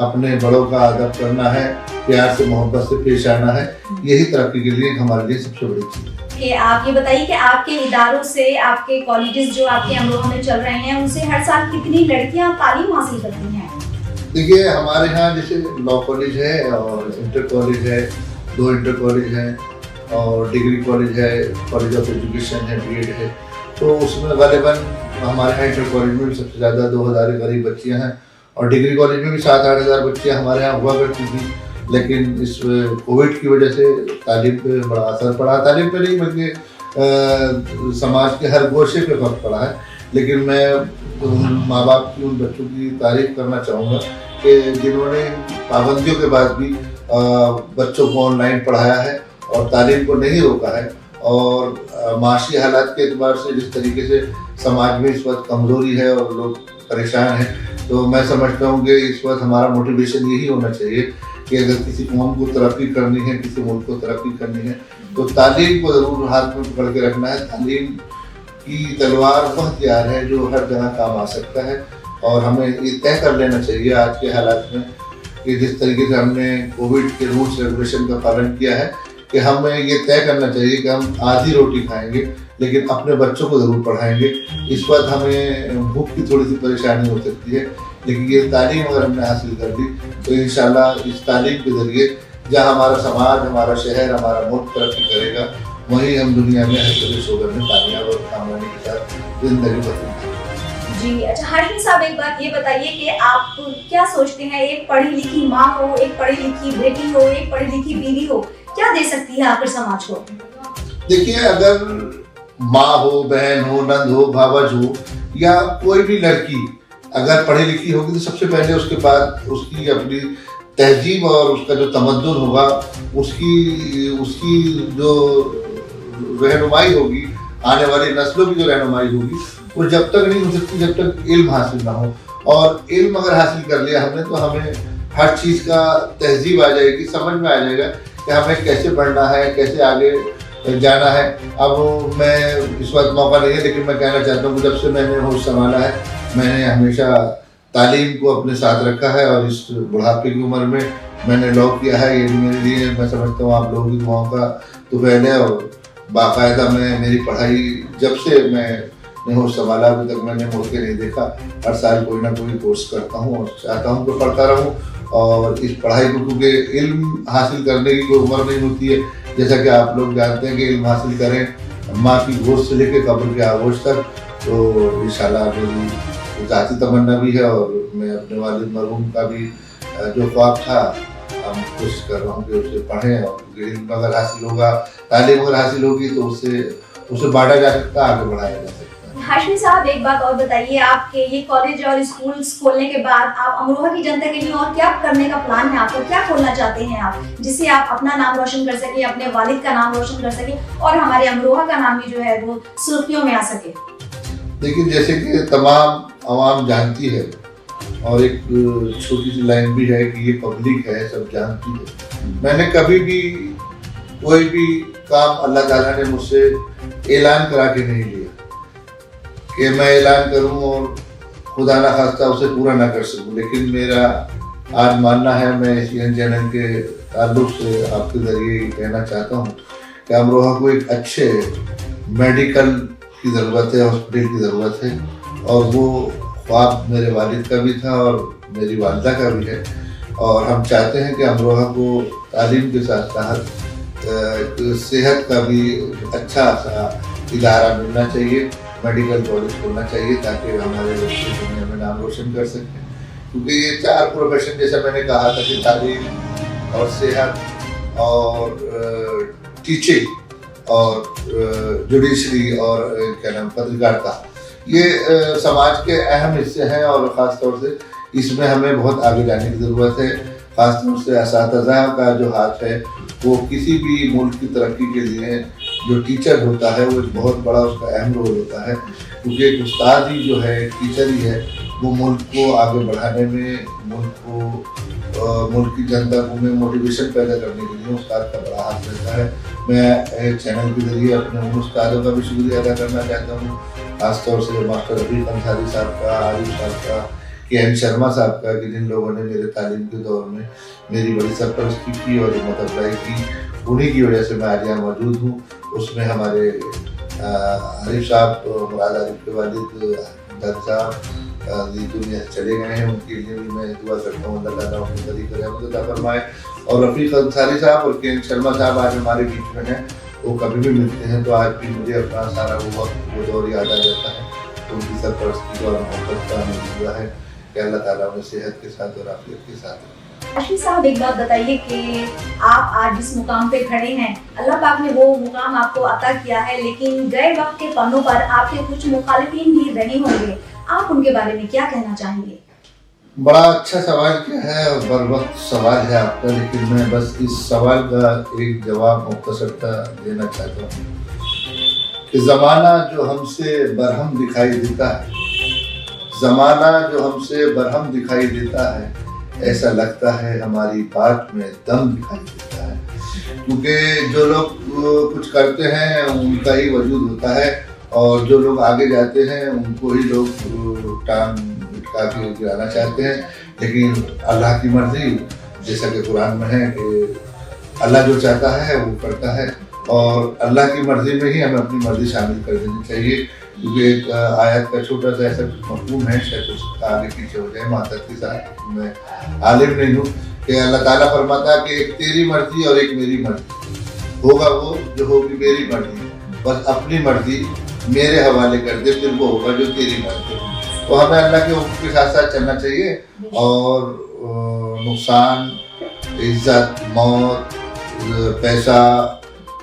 اپنے بڑوں کا ادب کرنا ہے, پیار سے محبت سے پیش آنا ہے. یہی ترقی کے لیے ہمارے لیے سب سے بڑی چیز ہے. کہ آپ یہ بتائیے کہ آپ کے اداروں سے, آپ کے کالجز جو آپ کے امروہہ میں چل رہے ہیں, ان سے ہر سال کتنی لڑکیاں تعلیم حاصل کرتی ہیں؟ دیکھیے ہمارے یہاں جیسے لا کالج ہے اور انٹر کالج ہے, 2 انٹر کالج ہیں, اور ڈگری کالج ہے, کالج آف ایجوکیشن ہے, بی ایڈ ہے. تو اس میں غالباً ہمارے یہاں انٹر کالج میں بھی سب سے زیادہ 2000 کے قریب بچیاں ہیں, اور ڈگری کالج میں بھی 7-8 ہزار بچیاں ہمارے یہاں ہوا کرتی تھیں. لیکن اس کووڈ کی وجہ سے تعلیم پہ بڑا اثر پڑا. تعلیم پہ نہیں بلکہ سماج کے ہر گوشے پہ فرق پڑا ہے. لیکن میں ماں باپ کی, ان بچوں کی تعریف کرنا چاہوں گا کہ جنہوں نے پابندیوں کے بعد بھی بچوں کو آن لائن پڑھایا ہے اور تعلیم کو نہیں روکا ہے. اور معاشی حالات کے اعتبار سے جس طریقے سے سماج میں اس وقت کمزوری ہے اور لوگ پریشان ہیں, تو میں سمجھتا ہوں کہ اس وقت ہمارا موٹیویشن یہی ہونا چاہیے کہ اگر کسی قوم کو ترقی کرنی ہے, کسی ملک کو ترقی کرنی ہے, تو تعلیم کو ضرور ہاتھ میں پکڑ کے رکھنا ہے. تعلیم کی تلوار وہ ہتھیار ہے جو ہر جگہ کام آ سکتا ہے. اور ہمیں یہ طے کر لینا چاہیے آج کے حالات میں کہ جس طریقے سے ہم نے کووڈ کے رولس ریگولیشن کا پالن کیا ہے, کہ ہمیں یہ طے کرنا چاہیے کہ ہم آدھی روٹی کھائیں گے لیکن اپنے بچوں کو ضرور پڑھائیں گے. اس وقت ہمیں بھوک کی تھوڑی سی پریشانی ہو سکتی ہے, لیکن یہ تعلیم اگر ہم نے حاصل کر لی تو انشاءاللہ اس تعلیم کے ذریعے جہاں ہمارا سماج, ہمارا شہر, ہمارا ملک ترقی کرے گا, وہیں ہم دنیا میں ہر طرح شعبے میں کامیاب اور کامیابی کے ساتھ زندگی بسر. جی اچھا ہاشمی صاحب, ایک بات یہ بتائیے کہ آپ کیا سوچتے ہیں, ایک پڑھی لکھی ماں ہو, ایک پڑھی لکھی بیٹی ہو, ایک پڑھی لکھی بیوی ہو, کیا دے سکتی ہے آخر سماج کو؟ دیکھیے اگر ماں ہو, بہن ہو, نند ہو, بھاوج ہو, یا کوئی بھی لڑکی اگر پڑھی لکھی ہوگی تو سب سے پہلے اس کے بعد اس کی اپنی تہذیب اور اس کا جو تمدن ہوگا, اس کی جو رہنمائی ہوگی, آنے والی نسلوں کی جو رہنمائی ہوگی, وہ جب تک نہیں ہو سکتی جب تک علم حاصل نہ ہو. اور علم اگر حاصل کر لیا ہم نے تو ہمیں ہر چیز کا تہذیب آ جائے گی, سمجھ میں آ جائے گا کہ ہمیں کیسے بڑھنا ہے, کیسے آگے جانا ہے. اب میں اس وقت موقع نہیں ہے, لیکن میں کہنا چاہتا ہوں کہ جب سے میں نے ہوش سنبھالا ہے میں نے ہمیشہ تعلیم کو اپنے ساتھ رکھا ہے, اور اس بڑھاپے کی عمر میں میں نے لا کیا ہے. یہ میرے لیے میں سمجھتا ہوں آپ لوگوں کی دعاؤں کا طفیل ہے. اور باقاعدہ میں میری پڑھائی جب سے میں نے ہوش سنبھالا ابھی تک میں نے مڑ کے نہیں دیکھا. ہر سال کوئی نہ کوئی کورس کرتا ہوں اور چاہتا ہوں کہ پڑھتا رہوں. اور اس پڑھائی کو, کیونکہ علم حاصل کرنے کی کوئی عمر نہیں ہوتی ہے, جیسا کہ آپ لوگ جانتے ہیں کہ علم حاصل کریں ماں کی گوشت سے لے کے قبر کے آغوش تک. تو انشاءاللہ میری ذاتی تمنا بھی ہے, اور میں اپنے والد مرحوم کا بھی جو خواب تھا ہم کوشش کر رہا ہوں کہ اسے پڑھیں. اور علم اگر حاصل ہوگا, تعلیم اگر حاصل ہوگی تو اسے بانٹا جا سکتا ہے, آگے بڑھایا جا سکتا ہے. ہاشمی صاحب ایک بات اور بتائیے, آپ کے یہ کالج اور اسکولز کھولنے کے بعد آپ امروہہ کی جنتا کے لیے اور کیا کرنے کا پلان ہے آپ کو, کیا کھولنا چاہتے ہیں آپ, جس سے آپ اپنا نام روشن کر سکیں, اپنے والد کا نام روشن کر سکیں, اور ہمارے امروہہ کا نام بھی جو ہے وہ سرخیوں میں آ سکے؟ لیکن جیسے کہ تمام عوام جانتی ہے, اور ایک چھوٹی سی لائن بھی ہے کہ یہ پبلک ہے, سب جانتی ہے, میں نے کبھی بھی کوئی بھی کام اللہ تعالیٰ نے مجھ سے اعلان کرا کے نہیں لیا کہ میں اعلان کروں اور خدا نہ خواستہ اسے پورا نہ کر سکوں. لیکن میرا آج ماننا ہے, میں اس چینل کے تعلق سے آپ کے ذریعے یہ کہنا چاہتا ہوں کہ امروہہ کو ایک اچھے میڈیکل کی ضرورت ہے, ہاسپٹل کی ضرورت ہے. اور وہ خواب میرے والد کا بھی تھا اور میری والدہ کا بھی ہے. اور ہم چاہتے ہیں کہ امروہہ کو تعلیم کے ساتھ ساتھ صحت کا بھی اچھا سا ادارہ ملنا چاہیے, میڈیکل کالج کھولنا چاہیے, تاکہ ہمارے بچے دنیا میں نام روشن کر سکیں. کیونکہ یہ 4 پروفیشن جیسا میں نے کہا تھا کہ تعلیم اور صحت اور ٹیچنگ اور جوڈیشری اور کیا نام پترکارتا, یہ سماج کے اہم حصے ہیں. اور خاص طور سے اس میں ہمیں بہت آگے جانے کی ضرورت ہے. خاص طور سے اساتذہ کا جو ہاتھ ہے وہ کسی بھی ملک کی ترقی کے لیے جو ٹیچر ہوتا ہے وہ ایک بہت بڑا اس کا اہم رول ہوتا ہے. کیونکہ ایک استاد ہی جو ہے, ٹیچر ہی ہے, وہ ملک کو آگے بڑھانے میں, ملک کی جنتا کو میں موٹیویشن پیدا کرنے کے لیے استاد کا بڑا ہاتھ رہتا ہے. میں چینل کے ذریعے اپنے ان استادوں کا بھی شکریہ ادا کرنا چاہتا ہوں, خاص طور سے ماسٹر رفیق انصاری صاحب کا, عارف صاحب کا, کہ ایم شرما صاحب کا، کہ جن لوگوں نے میرے تعلیم کے دور میں میری بڑی سرپرستی کی اور ہمت افزائی کی، انہیں کی وجہ سے میں آج یہاں موجود ہوں۔ اس میں ہمارے عارف صاحب، مراد عارف کے والد داد صاحب دنیا سے چلے گئے ہیں، ان کے لیے بھی میں دعا کرتا ہوں اللہ تعالیٰ ان کی طریقے رحمت عطا فرمائے۔ اور رفیق انصاری صاحب اور کے ایم شرما صاحب آج ہمارے بیچ میں ہیں، وہ کبھی بھی ملتے ہیں تو آج بھی مجھے اپنا سارا وہ وقت وہ دور یاد آ جاتا ہے۔ تو ان کی سرپرستی اور محبت کا ہمیں دعا ہے کہ اللہ تعالیٰ انہیں صحت کے ساتھ اور عافیت کے ساتھ۔ راشد صاحب ایک بات بتائیے کہ آپ آج جس مقام پہ کھڑے ہیں، اللہ پاک نے وہ مقام آپ کو عطا کیا ہے، لیکن گئے وقت کے پنوں پر آپ کے کچھ مخالفین بھی رہے ہوں گے، آپ ان کے بارے میں کیا کہنا چاہیں گے؟ بڑا اچھا سوال کیا ہے اور بر وقت سوال ہے آپ کا، لیکن میں بس اس سوال کا ایک جواب مختصر سا دینا چاہتا ہوں کہ زمانہ جو ہم سے برہم دکھائی دیتا ہے، زمانہ جو ہم سے برہم دکھائی دیتا ہے، ایسا لگتا ہے ہماری بات میں دم دکھائی دیتا ہے، کیونکہ جو لوگ کچھ کرتے ہیں ان کا ہی وجود ہوتا ہے، اور جو لوگ آگے جاتے ہیں ان کو ہی لوگ ٹانگ لٹکا کے گرانا چاہتے ہیں۔ لیکن اللہ کی مرضی، جیسا کہ قرآن میں ہے کہ اللہ جو چاہتا ہے وہ کرتا ہے، اور اللہ کی مرضی میں ہی ہمیں اپنی مرضی شامل کر دینی چاہیے، کیونکہ ایک آیت کا چھوٹا سا ایسا مفہوم ہے، شاید اس کا آگے پیچھے ہو جائے معذرت کے ساتھ، میں عالم نہیں ہوں، کہ اللہ تعالیٰ فرماتا ہے کہ ایک تیری مرضی اور ایک میری مرضی، ہوگا وہ جو ہوگی میری مرضی، بس اپنی مرضی میرے حوالے کر دے، پھر وہ ہوگا جو تیری مرضی۔ تو ہمیں اللہ کے حکم کے ساتھ ساتھ چلنا چاہیے، اور نقصان، عزت، موت، پیسہ،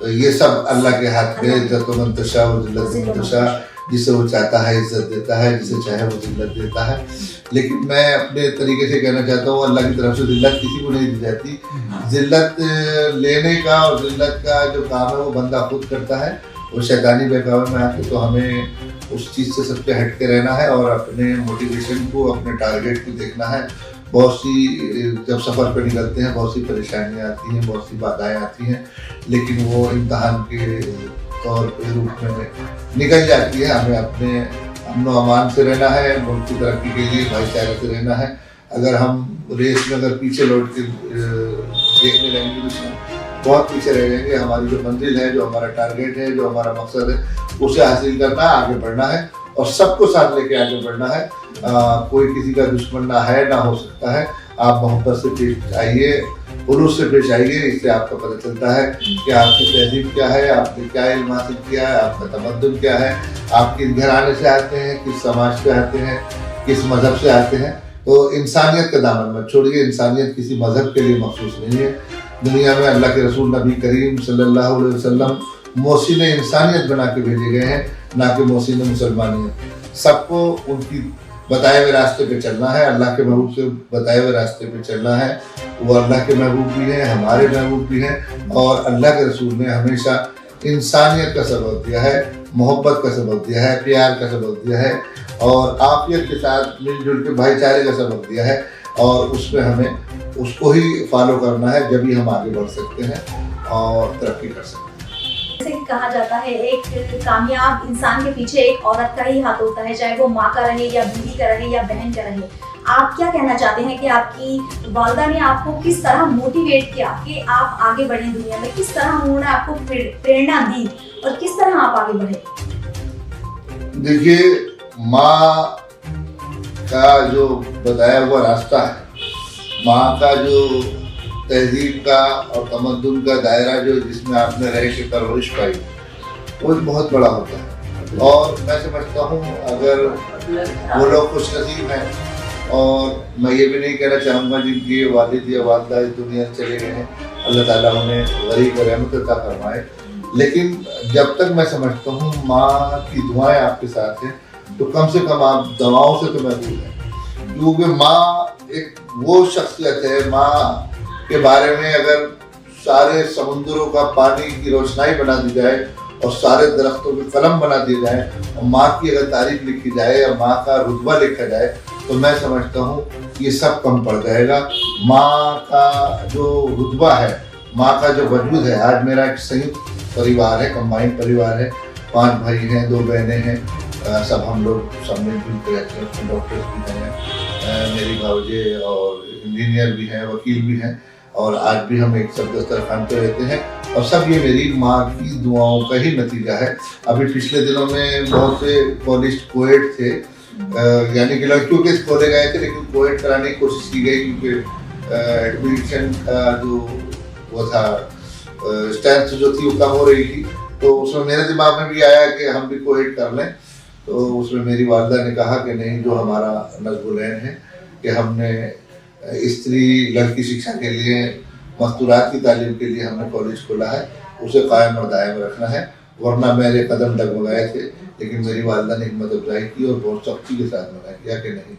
یہ سب اللہ کے ہاتھ میں، عزت و منتشا و ذلت و منتشا، جسے وہ چاہتا ہے عزت دیتا ہے، جسے چاہے وہ ذلت دیتا ہے۔ لیکن میں اپنے طریقے سے کہنا چاہتا ہوں اللہ کی طرف سے ذلت کسی کو نہیں دی جاتی، ذلت لینے کا اور ذلت کا جو کام ہے وہ بندہ خود کرتا ہے، وہ شیطانی بہکاوے میں آ کے۔ تو ہمیں اس چیز سے سب پہ ہٹ کے رہنا ہے اور اپنے موٹیویشن کو، اپنے ٹارگیٹ کو دیکھنا ہے۔ بہت سی جب سفر پہ نکلتے ہیں بہت سی پریشانیاں آتی ہیں، بہت سی بادھائیں آتی ہیں، لیکن وہ امتحان کے طور پہ روپ میں نکل جاتی ہے۔ ہمیں اپنے امن و امان سے رہنا ہے، ملک کی ترقی کے لیے بھائی چارے سے رہنا ہے۔ اگر ہم ریس میں اگر پیچھے لوٹ کے دیکھنے لگیں گے تو بہت پیچھے رہ جائیں گے۔ ہماری جو منزل ہے، جو ہمارا ٹارگیٹ ہے، جو ہمارا مقصد ہے، اسے حاصل کرنا ہے، آگے بڑھنا ہے، اور سب کو ساتھ لے کے آگے بڑھنا ہے۔ کوئی کسی کا دشمن نہ ہے، نہ ہو سکتا ہے۔ آپ محبت سے پیش آئیے، خلوص سے پیش آئیے، اس سے آپ کو پتہ چلتا ہے کہ آپ کی تہذیب کیا ہے، آپ نے کیا علم حاصل کیا ہے، آپ کا تمدن کیا ہے، آپ کس گھرانے سے آتے ہیں، کس سماج سے آتے ہیں، کس مذہب سے آتے ہیں۔ تو انسانیت کا دامن مت چھوڑیے، انسانیت کسی مذہب کے لیے مخصوص نہیں ہے۔ دنیا میں اللہ کے رسول نبی کریم صلی اللہ علیہ وسلم محسن انسانیت بنا کے بھیجے گئے ہیں، نہ کہ محسن مسلمانیت۔ سب کو ان کی بتائے ہوئے راستے پہ چلنا ہے، اللہ کے محبوب سے بتائے ہوئے راستے پہ چلنا ہے۔ وہ اللہ کے محبوب بھی ہیں، ہمارے محبوب بھی ہیں، اور اللہ کے رسول نے ہمیشہ انسانیت کا سبق دیا ہے، محبت کا سبق دیا ہے، پیار کا سبق دیا ہے، اور عافیت کے ساتھ مل جل کے بھائی چارے کا سبق دیا ہے، اور اس میں ہمیں اس کو ہی فالو کرنا ہے، جب ہی ہم آگے بڑھ سکتے ہیں اور ترقی کر سکتے ہیں۔ جیسے کہ کہا جاتا ہے ایک کامیاب انسان کے پیچھے ایک عورت کا ہی ہاتھ ہوتا ہے، چاہے وہ ماں کا رہے یا بیوی کا رہے یا بہن کا رہے۔ آپ کیا کہنا چاہتے ہیں کہ آپ کی والدہ نے آپ کو کس طرح موٹیویٹ کیا کہ آپ آگے بڑھیں دنیا میں؟ کس طرح انہوں نے آپ کو پریرنا دی اور کس طرح آپ آگے بڑھے؟ دیکھیے، ماں کا جو بتایا ہوا راستہ ہے، ماں کا جو تہذیب کا اور تمدن کا دائرہ جو جس میں آپ نے رہ کے پرورش پائی، وہ بہت بڑا ہوتا ہے۔ اور میں سمجھتا ہوں اگر وہ لوگ خوش نصیب ہیں، اور میں یہ بھی نہیں کہنا چاہوں گا جن کی والد یا والدہ اس دنیا سے چلے گئے ہیں، اللہ تعالیٰ انہیں غریب و رحمت عطا فرمائے، لیکن جب تک میں سمجھتا ہوں ماں کی دعائیں آپ کے ساتھ ہیں، تو کم سے کم آپ دواؤں سے تو محفوظ ہیں، کیونکہ ماں ایک وہ شخصیت ہے، ماں کے بارے میں اگر سارے سمندروں کا پانی کی روشنائی بنا دی جائے اور سارے درختوں کے قلم بنا دیے جائیں، اور ماں کی اگر تعریف لکھی جائے یا ماں کا رتبہ لکھا جائے، تو میں سمجھتا ہوں یہ سب کم پڑ جائے گا۔ ماں کا جو رتبہ ہے، ماں کا جو وجود ہے، آج میرا ایک سنیت پریوار ہے، کمبائنڈ پریوار ہے، 5 بھائی ہیں، 2 بہنیں ہیں، سب ہم لوگ سب مل جل کے رہتے ہیں، ڈاکٹرز بھی ہیں، میری بھاوجے اور انجینئر بھی ہیں، وکیل بھی ہیں، اور آج بھی ہم ایک سب دسترخوان پہ رہتے ہیں، اور سب یہ میری ماں کی دعاؤں کا ہی نتیجہ ہے۔ ابھی پچھلے دنوں میں بہت سے کالج کویڈ تھے، یعنی کہ لڑکیوں کے کھولے گئے تھے، لیکن کویڈ کرانے کی کوشش کی گئی کیونکہ ایڈمیشن کا جو وہ تھا اسٹرینتھ جو تھی وہ کم ہو رہی تھی، تو اس میں میرے دماغ میں بھی آیا کہ ہم بھی کویڈ کر لیں۔ تو اس میں میری والدہ نے کہا کہ نہیں، جو ہمارا نصب العین ہے کہ ہم نے استری لڑکی شکشا کے لیے، مستورات کی تعلیم کے لیے ہم نے کالج کھولا ہے، اسے قائم اور دائم رکھنا ہے، ورنہ میرے قدم ڈگمگائے تھے، لیکن میری والدہ نے ہمت افزائی کی اور بہت سختی کے ساتھ منع کیا کہ نہیں،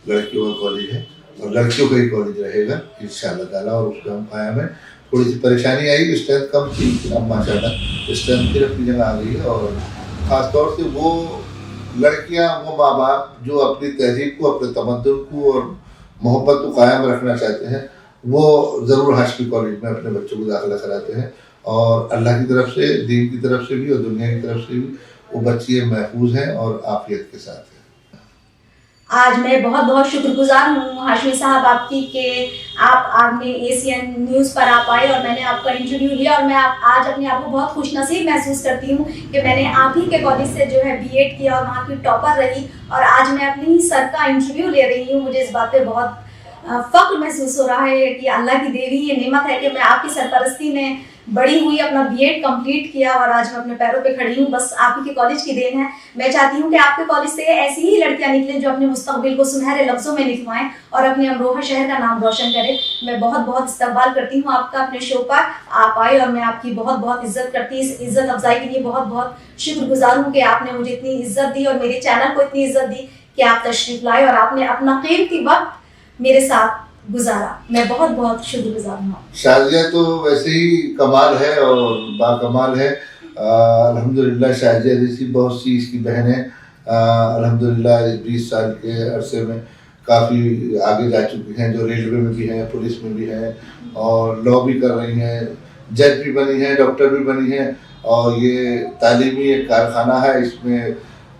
لڑکیوں کا کالج ہے اور لڑکیوں کا ہی کالج رہے گا انشاءاللہ تعالیٰ، اور اس پہ ہم قائم ہیں۔ تھوڑی سی پریشانی آئی، اسٹرینتھ کم تھی، لیکن اب ماشاء اللہ اسٹرینتھ پھر اپنی جگہ آ گئی ہے، اور خاص طور سے وہ لڑکیاں، وہ ماں باپ جو اپنی تہذیب کو، اپنے تمدن کو اور محبت کو قائم رکھنا چاہتے ہیں، وہ ضرور ہاشمی کالج میں اپنے بچوں کو داخلہ کراتے ہیں، اور اللہ کی طرف سے، دین کی طرف سے بھی اور دنیا کی طرف سے بھی وہ بچے محفوظ ہیں اور عافیت کے ساتھ ہیں۔ آج میں بہت بہت شکر گزار ہوں ہاشمی صاحب آپ کی کہ آپ نے ACN نیوز پر آپ آئے اور میں نے آپ کا انٹرویو لیا، اور میں آج اپنے آپ کو بہت خوش نصیب محسوس کرتی ہوں کہ میں نے آپ ہی کے کالج سے جو ہے BEd کیا اور وہاں کی ٹاپر رہی، اور آج میں اپنی ہی سر کا انٹرویو لے رہی ہوں۔ مجھے اس بات پہ بہت فخر محسوس ہو رہا ہے کہ اللہ کی دیوی یہ نعمت ہے کہ میں آپ کی سرپرستی میں بڑی ہوئی، اپنا BEd کمپلیٹ کیا اور آج میں اپنے پیروں پہ کھڑی ہوں، بس آپ ہی کے کالج کی دین ہے۔ میں چاہتی ہوں کہ آپ کے کالج سے ایسی ہی لڑکیاں نکلیں جو اپنے مستقبل کو سنہرے لفظوں میں لکھوائیں اور اپنے امروہہ شہر کا نام روشن کریں۔ میں بہت بہت استقبال کرتی ہوں آپ کا اپنے شو پر، آپ آئے اور میں آپ کی بہت بہت عزت کرتی ہوں۔ اس عزت افزائی کے لیے بہت بہت شکر گزار ہوں کہ آپ نے مجھے اتنی عزت دی اور میرے چینل کو اتنی عزت دی کہ آپ تشریف لائے اور آپ نے اپنا قیمتی وقت میرے ساتھ گزارا۔ میں بہت بہت شکر گزار ہوں۔ شازیہ تو ویسے ہی کمال ہے اور با کمال ہے، الحمدللہ شازیہ جیسی بہت سی اس کی بہنیں الحمدللہ 20 سال کے عرصے میں کافی آگے جا چکی ہیں، جو ریلوے میں بھی ہیں، پولیس میں بھی ہیں، اور لا بھی کر رہی ہیں، جج بھی بنی ہیں، ڈاکٹر بھی بنی ہیں، اور یہ تعلیمی ایک کارخانہ ہے۔ اس میں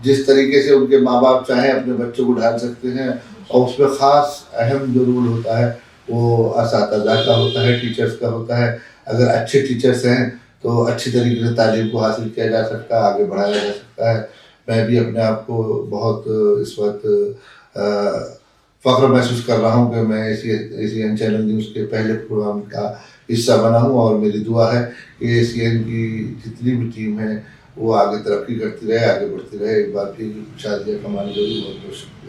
جس طریقے سے ان کے ماں باپ چاہیں اپنے بچوں کو ڈھال سکتے ہیں، اور اس میں خاص اہم جو رول ہوتا ہے وہ اساتذہ کا ہوتا ہے، ٹیچرز کا ہوتا ہے۔ اگر اچھے ٹیچرز ہیں تو اچھی طریقے سے تعلیم کو حاصل کیا جا سکتا ہے، آگے بڑھایا جا سکتا ہے۔ میں بھی اپنے آپ کو بہت اس وقت فخر محسوس کر رہا ہوں کہ میں ACN چینل نیوز کے پہلے پروگرام کا حصہ بنا ہوں، اور میری دعا ہے کہ ACN کی جتنی بھی ٹیم ہے وہ آگے ترقی کرتی رہے، آگے بڑھتی رہے۔ ایک بار پھر شازیہ کمال جو بھی بہت بہت شکریہ۔